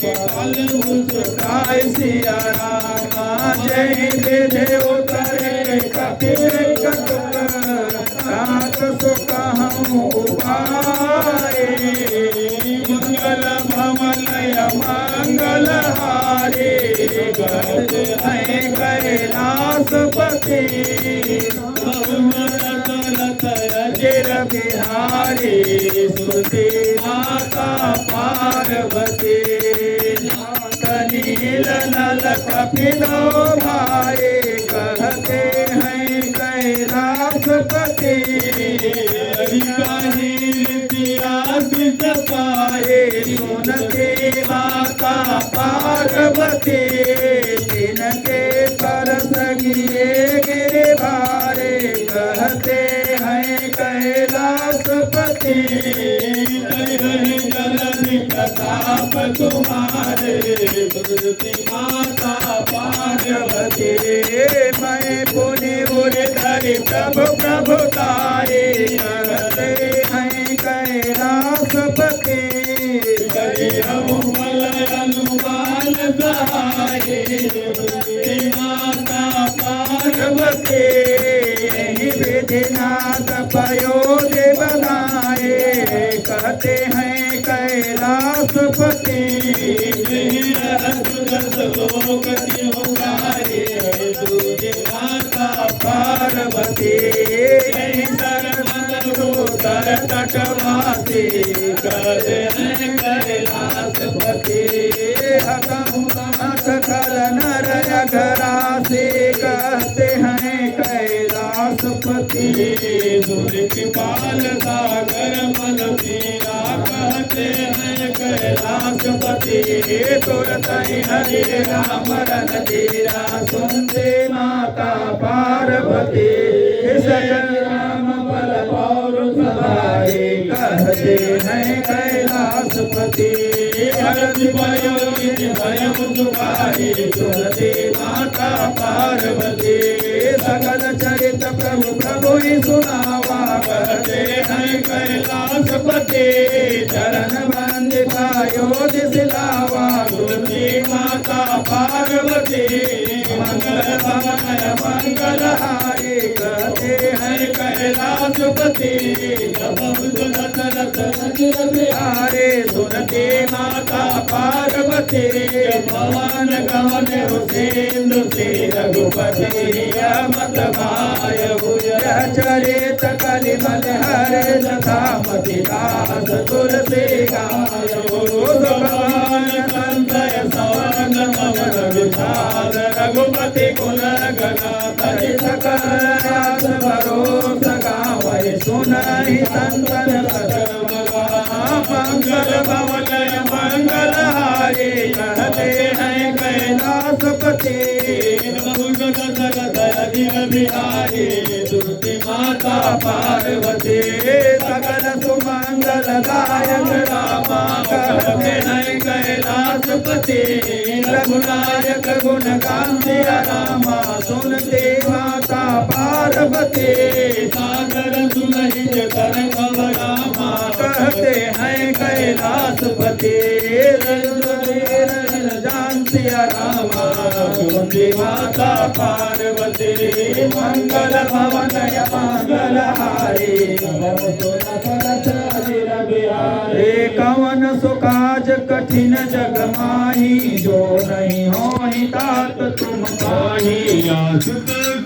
पाल मुस्काय सिया रामा जय देव करे कपिल कटक रात सुख हम उपाए मंगल भवनय मंगल हारे गज है कैलासपति रजिर बिहारी सुरती माता पार्वती नील नल कपिलो भाई कहते हैं कैलासपति पाए सुनते माता पार्वती तिनके परस गिरे गिरधारे कहते हैं कैलासपति जलधि प्रताप तुम्हारे मूर्ति माता पार्वती मैं पुनि उधरि प्रभु प्रभुताए कहते हैं कैलासपति हनुमान सहाय माता पार्वती विधिनाथ पयोज बनाए कहते हैं कैलासपति माता पार्वती तटवासी कहते हैं कैलासपति सकल नर घरासी कहते हैं कैलासपति कृपाल सागर मन पीरा कहते हैं कैलासपति तुरत हरि राम रन धीरा सुनते माता पार्वती सकल राम बल पौरुष भाई कहते हैं कैलासपति भयम सुखाई सुनते माता पार्वती सकल चरित प्रभु प्रभु सुनावा कहते हैं कैलासपति चरण वंदिता योज सिलावा सुनते माता पार्वती मंगल भवनय मंगल हारी कहते हैं कैलासपति बिहारे सुनते माता पार्वती भवन गवन हुसेंदु से रघुपति मत भाय भुज चरित कलिमल हरे लतामति दास तुलसी गायो भगवान संतय सवन मवन विशाल रघुपति कुल गणा तरि सकल रास भरोस गावै सुनहि संतन मंगल भवनय मंगल हारे कहते हैं कैलासपति बिहारी दुर्ति माता पार्वती सकल सुमंगल दायक रामा कहते हैं कैलासपति रघुनायक गुण कांति रामा सुनते माता पार्वती सागर सुनहि तरंग रामा कहते हैं कैलासपति जानती रामा सुनते माता पार्वती मंगल भवनय मंगल हारी रे कवन सुकाज कठिन जग माही जो नहीं हो तात तुम पाही